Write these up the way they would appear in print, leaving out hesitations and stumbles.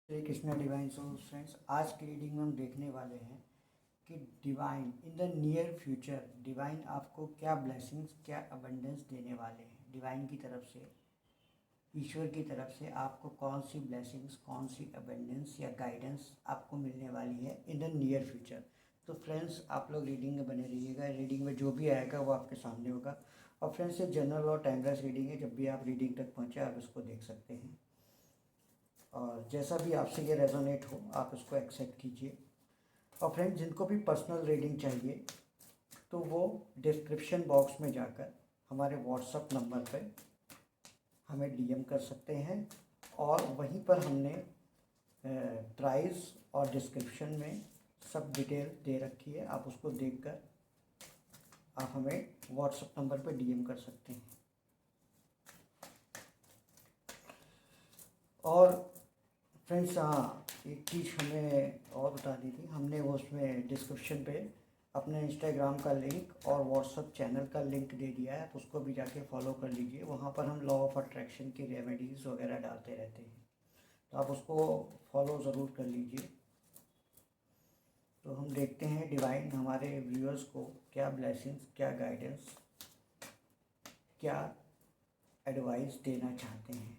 Shri Krishna divine souls friends, आज की reading में हम देखने वाले हैं कि divine in the near future divine आपको क्या ब्लेसिंग्स, क्या अबंडेंस देने वाले हैं। डिवाइन की तरफ से, ईश्वर की तरफ से आपको कौन सी ब्लेसिंग्स, कौन सी अबंडेंस या गाइडेंस आपको मिलने वाली है इन द नियर फ्यूचर। तो फ्रेंड्स, आप लोग रीडिंग में बने रहिएगा। रीडिंग में जो भी आएगा वो आपके सामने होगा। और फ्रेंड्स, ये जनरल और टाइमलेस रीडिंग है। जब भी आप रीडिंग तक पहुँचे आप इसको देख सकते हैं, और जैसा भी आपसे ये रेजोनेट हो आप इसको एक्सेप्ट कीजिए। और फ्रेंड्स, जिनको भी पर्सनल रीडिंग चाहिए तो वो डिस्क्रिप्शन बॉक्स में जाकर हमारे व्हाट्सएप नंबर पर हमें डीएम कर सकते हैं, और वहीं पर हमने प्राइस और डिस्क्रिप्शन में सब डिटेल दे रखी है। आप उसको देखकर आप हमें व्हाट्सएप नंबर पर डीएम कर सकते हैं। और फ्रेंड्स, हाँ, एक चीज़ हमें और बता दी थी हमने, वो उसमें डिस्क्रिप्शन पे अपने इंस्टाग्राम का लिंक और व्हाट्सएप चैनल का लिंक दे दिया है, तो उसको भी जाके फॉलो कर लीजिए। वहाँ पर हम लॉ ऑफ अट्रैक्शन की रेमेडीज़ वगैरह डालते रहते हैं, तो आप उसको फॉलो ज़रूर कर लीजिए। तो हम देखते हैं डिवाइन हमारे व्यूअर्स को क्या ब्लेसिंग्स, क्या गाइडेंस, क्या एडवाइस देना चाहते हैं।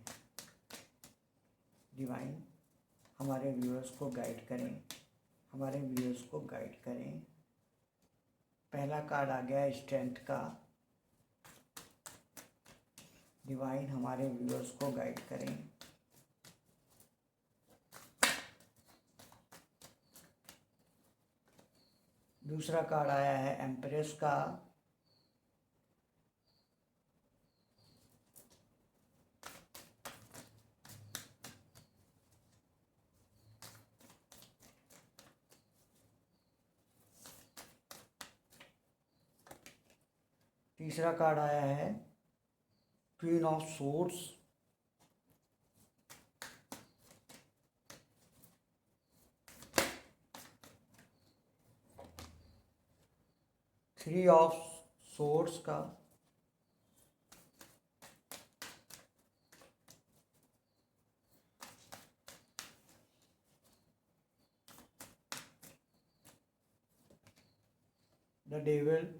डिवाइन हमारे व्यूअर्स को गाइड करें, हमारे व्यूअर्स को गाइड करें। पहला कार्ड आ गया स्ट्रेंथ का। डिवाइन हमारे व्यूअर्स को गाइड करें। दूसरा कार्ड आया है एम्प्रेस का। तीसरा कार्ड आया है queen of swords. Three of swords का। The devil.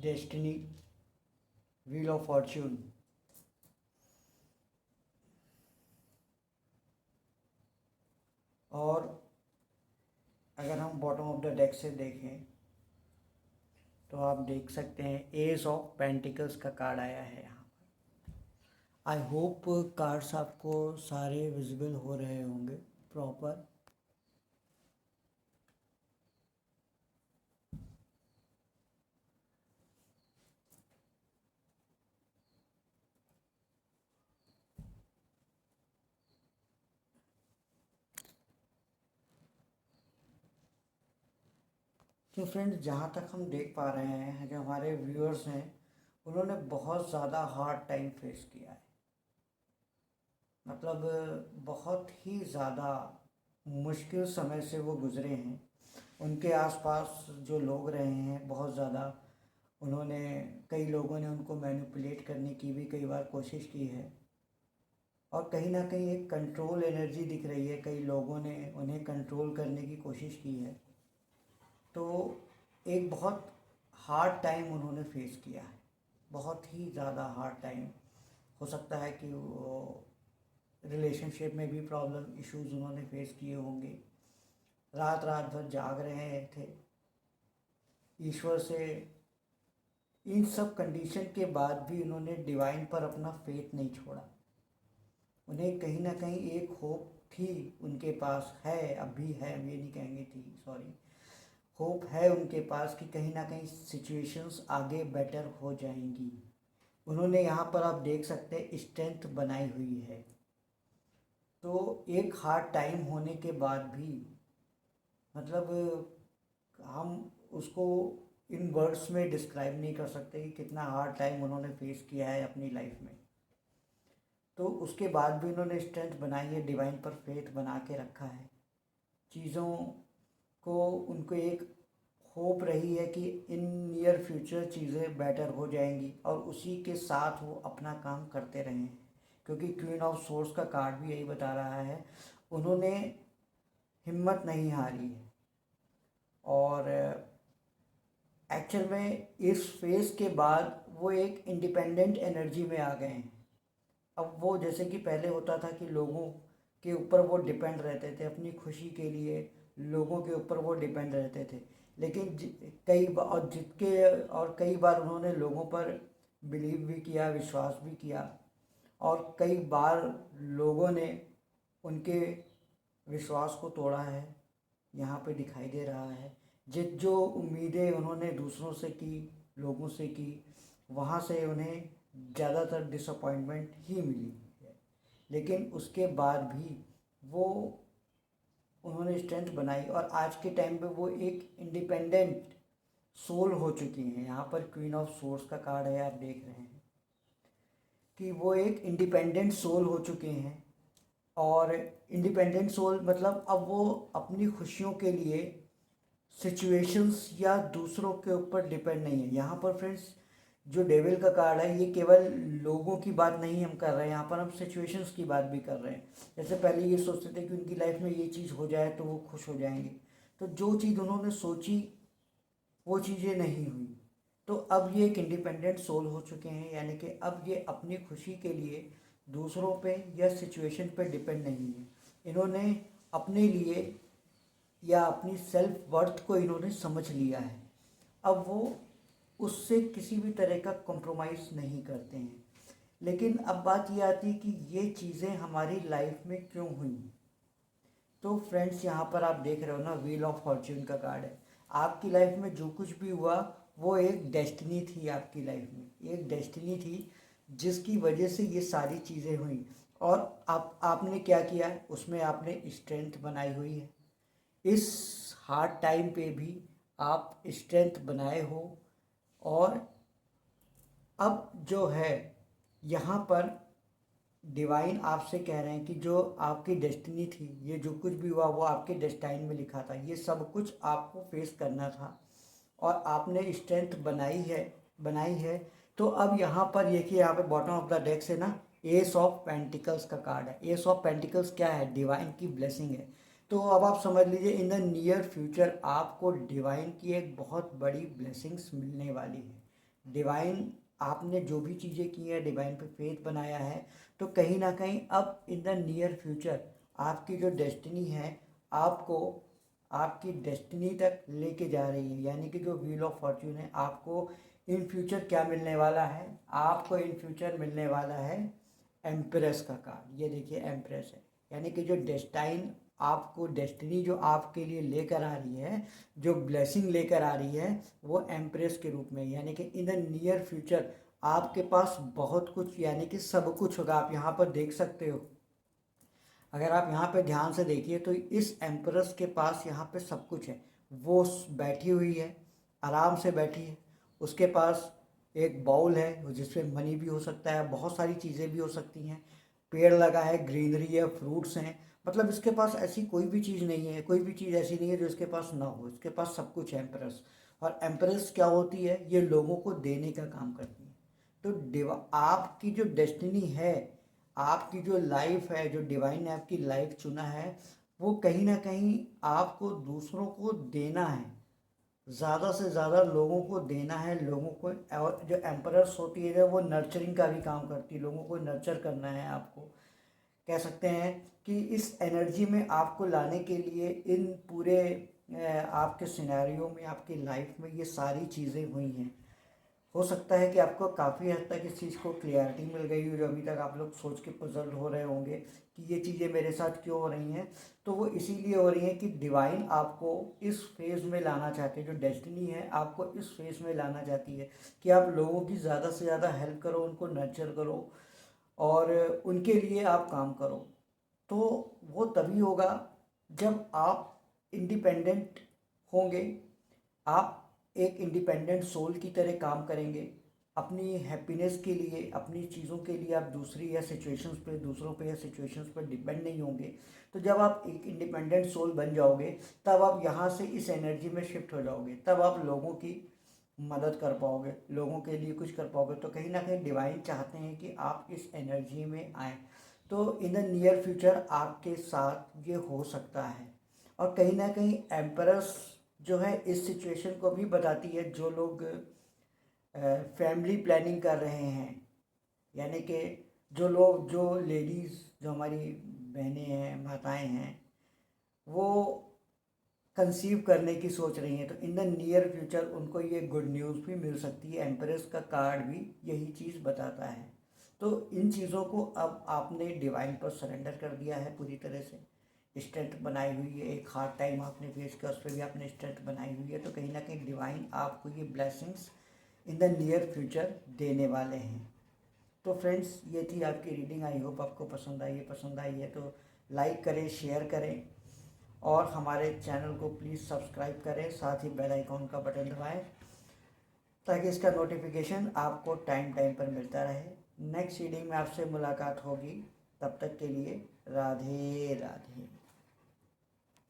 Destiny, wheel of fortune. और अगर हम बॉटम ऑफ द डेक से देखें तो आप देख सकते हैं एस ऑफ पेंटिकल्स का कार्ड आया है यहाँ पर। आई होप कार्ड्स आपको सारे विजिबल हो रहे होंगे प्रॉपर। तो फ्रेंड्स, जहाँ तक हम देख पा रहे हैं, जो हमारे व्यूअर्स हैं उन्होंने बहुत ज़्यादा हार्ड टाइम फेस किया है। मतलब बहुत ही ज़्यादा मुश्किल समय से वो गुज़रे हैं। उनके आसपास जो लोग रहे हैं बहुत ज़्यादा, उन्होंने, कई लोगों ने उनको मैनिपुलेट करने की भी कई बार कोशिश की है, और कहीं ना कहीं एक कंट्रोल एनर्जी दिख रही है। कई लोगों ने उन्हें कंट्रोल करने की कोशिश की है। तो एक बहुत हार्ड टाइम उन्होंने फेस किया है, बहुत ही ज़्यादा हार्ड टाइम। हो सकता है कि वो रिलेशनशिप में भी प्रॉब्लम, इश्यूज उन्होंने फेस किए होंगे। रात रात भर जाग रहे थे ईश्वर से। इन सब कंडीशन के बाद भी उन्होंने डिवाइन पर अपना फेथ नहीं छोड़ा। उन्हें कहीं ना कहीं एक होप थी, उनके पास है, अभी है, हम ये नहीं कहेंगे थी, सॉरी, होप है उनके पास कि कहीं ना कहीं सिचुएशंस आगे बेटर हो जाएंगी। उन्होंने यहाँ पर आप देख सकते हैं स्ट्रेंथ बनाई हुई है। तो एक हार्ड टाइम होने के बाद भी, मतलब हम उसको इन वर्ड्स में डिस्क्राइब नहीं कर सकते कि कितना हार्ड टाइम उन्होंने फेस किया है अपनी लाइफ में। तो उसके बाद भी उन्होंने स्ट्रेंथ बनाई है, डिवाइन पर फेथ बना के रखा है। चीज़ों को उनको एक होप रही है कि इन नियर फ्यूचर चीज़ें बेटर हो जाएंगी और उसी के साथ वो अपना काम करते रहें, क्योंकि क्वीन ऑफ सोर्स का कार्ड भी यही बता रहा है, उन्होंने हिम्मत नहीं हारी है। और एक्चुअल में इस फेज़ के बाद वो एक इंडिपेंडेंट एनर्जी में आ गए हैं। अब वो जैसे कि पहले होता था कि लोगों के ऊपर वो डिपेंड रहते थे, अपनी खुशी के लिए लोगों के ऊपर वो डिपेंड रहते थे, लेकिन कई बार उन्होंने लोगों पर बिलीव भी किया, विश्वास भी किया, और कई बार लोगों ने उनके विश्वास को तोड़ा है। यहाँ पे दिखाई दे रहा है जो उम्मीदें उन्होंने दूसरों से की, लोगों से की, वहाँ से उन्हें ज़्यादातर डिसअपॉइंटमेंट ही मिली है। लेकिन उसके बाद भी वो उन्होंने स्ट्रेंथ बनाई और आज के टाइम पे वो एक इंडिपेंडेंट सोल हो चुकी हैं। यहाँ पर क्वीन ऑफ सोर्स का कार्ड है, आप देख रहे हैं कि वो एक इंडिपेंडेंट सोल हो चुके हैं। और इंडिपेंडेंट सोल मतलब अब वो अपनी खुशियों के लिए सिचुएशंस या दूसरों के ऊपर डिपेंड नहीं है। यहाँ पर फ्रेंड्स जो डेविल का कार्ड है, ये केवल लोगों की बात नहीं हम कर रहे हैं, यहाँ पर हम सिचुएशंस की बात भी कर रहे हैं। जैसे पहले ये सोचते थे कि उनकी लाइफ में ये चीज़ हो जाए तो वो खुश हो जाएंगे, तो जो चीज़ उन्होंने सोची वो चीज़ें नहीं हुई, तो अब ये एक इंडिपेंडेंट सोल हो चुके हैं, यानी कि अब ये अपनी खुशी के लिए दूसरों पे या सिचुएशन पे डिपेंड नहीं है। इन्होंने अपने लिए या अपनी सेल्फ वर्थ को इन्होंने समझ लिया है। अब वो उससे किसी भी तरह का कॉम्प्रोमाइज़ नहीं करते हैं। लेकिन अब बात ये आती है कि ये चीज़ें हमारी लाइफ में क्यों हुई। तो फ्रेंड्स यहाँ पर आप देख रहे हो ना, व्हील ऑफ फॉर्च्यून का कार्ड है। आपकी लाइफ में जो कुछ भी हुआ वो एक डेस्टिनी थी, आपकी लाइफ में एक डेस्टिनी थी जिसकी वजह से ये सारी चीज़ें हुई। और आपने क्या किया, उसमें आपने स्ट्रेंथ बनाई हुई है। इस हार्ड टाइम पे भी आप स्ट्रेंथ बनाए हो। और अब जो है यहाँ पर डिवाइन आपसे कह रहे हैं कि जो आपकी डेस्टिनी थी, ये जो कुछ भी हुआ वो आपके डेस्टाइन में लिखा था, ये सब कुछ आपको फेस करना था और आपने स्ट्रेंथ बनाई है। तो अब यहाँ पर ये कि यहाँ पे बॉटम ऑफ द डेक से ना एस ऑफ पेंटिकल्स का कार्ड है। एस ऑफ पेंटिकल्स क्या है, डिवाइन की ब्लेसिंग है। तो अब आप समझ लीजिए इन द नियर फ्यूचर आपको डिवाइन की एक बहुत बड़ी ब्लेसिंग्स मिलने वाली है। डिवाइन, आपने जो भी चीज़ें की हैं, डिवाइन पे फेथ बनाया है, तो कहीं ना कहीं अब इन द नियर फ्यूचर आपकी जो डेस्टिनी है आपको आपकी डेस्टिनी तक लेके जा रही है। यानी कि जो व्हील ऑफ फॉर्च्यून है, आपको इन फ्यूचर क्या मिलने वाला है, आपको इन फ्यूचर मिलने वाला है एम्प्रेस का कार्ड। ये देखिए एम्प्रेस है, यानी कि जो डेस्टाइन आपको डेस्टिनी जो आपके लिए लेकर आ रही है, जो ब्लेसिंग लेकर आ रही है, वो एम्प्रेस के रूप में, यानी कि इन द नियर फ्यूचर आपके पास बहुत कुछ, यानी कि सब कुछ होगा। आप यहाँ पर देख सकते हो, अगर आप यहाँ पे ध्यान से देखिए तो इस एम्प्रेस के पास यहाँ पे सब कुछ है। वो बैठी हुई है, आराम से बैठी है, उसके पास एक बाउल है जिसमें मनी भी हो सकता है, बहुत सारी चीज़ें भी हो सकती हैं, पेड़ लगा है, ग्रीनरी है, फ्रूट्स हैं। मतलब इसके पास ऐसी कोई भी चीज़ नहीं है, कोई भी चीज़ ऐसी नहीं है जो इसके पास ना हो, इसके पास सब कुछ है एम्प्रेस। और एम्प्रेस क्या होती है, ये लोगों को देने का काम करती है। तो आपकी जो डेस्टिनी है, आपकी जो लाइफ है, जो डिवाइन ने आपकी लाइफ चुना है, वो कहीं ना कहीं आपको दूसरों को देना है, ज़्यादा से ज़्यादा लोगों को देना है, लोगों को। और जो एम्परर्स होती है वो नर्चरिंग का भी काम करती है, लोगों को नर्चर करना है आपको। कह सकते हैं कि इस एनर्जी में आपको लाने के लिए इन पूरे आपके सिनेरियो में, आपकी लाइफ में ये सारी चीज़ें हुई हैं। हो सकता है कि आपको काफ़ी हद तक इस चीज़ को क्लियरिटी मिल गई हो, जो अभी तक आप लोग सोच के पजल्ड हो रहे होंगे कि ये चीज़ें मेरे साथ क्यों हो रही हैं। तो वो इसीलिए हो रही हैं कि डिवाइन आपको इस फेज़ में लाना चाहती है, जो डेस्टिनी है आपको इस फेज़ में लाना चाहती है कि आप लोगों की ज़्यादा से ज़्यादा हेल्प करो, उनको नर्चर करो और उनके लिए आप काम करो। तो वो तभी होगा जब आप इंडिपेंडेंट होंगे, आप एक इंडिपेंडेंट सोल की तरह काम करेंगे, अपनी हैप्पीनेस के लिए, अपनी चीज़ों के लिए आप दूसरों पे या सिचुएशंस पर डिपेंड नहीं होंगे। तो जब आप एक इंडिपेंडेंट सोल बन जाओगे, तब आप यहाँ से इस एनर्जी में शिफ्ट हो जाओगे, तब आप लोगों की मदद कर पाओगे, लोगों के लिए कुछ कर पाओगे। तो कहीं ना कहीं डिवाइन चाहते हैं कि आप इस एनर्जी में आएँ। तो इन द नियर फ्यूचर आपके साथ ये हो सकता है। और कहीं ना कहीं एम्परस जो है इस सिचुएशन को भी बताती है। जो लोग फैमिली प्लानिंग कर रहे हैं, यानी कि जो लेडीज़, जो हमारी बहनें हैं, माताएं हैं, वो कंसीव करने की सोच रही हैं, तो इन द नियर फ्यूचर उनको ये गुड न्यूज़ भी मिल सकती है। एम्प्रेस का कार्ड भी यही चीज़ बताता है। तो इन चीज़ों को अब आपने डिवाइन पर सरेंडर कर दिया है पूरी तरह से। स्ट्रेंथ बनाई हुई है, एक हार्ड टाइम आपने फेस किया, उस पर भी आपने स्ट्रेंथ बनाई हुई है। तो कहीं ना कहीं डिवाइन आपको ये blessings in the near future देने वाले हैं। तो फ्रेंड्स, ये थी आपकी रीडिंग। आई होप आपको पसंद आई है तो लाइक करें, शेयर करें और हमारे चैनल को प्लीज़ सब्सक्राइब करें। साथ ही बेल आइकॉन का बटन दबाएं ताकि इसका नोटिफिकेशन आपको टाइम टाइम पर मिलता रहे। नेक्स्ट रीडिंग में आपसे मुलाकात होगी। तब तक के लिए राधे राधे।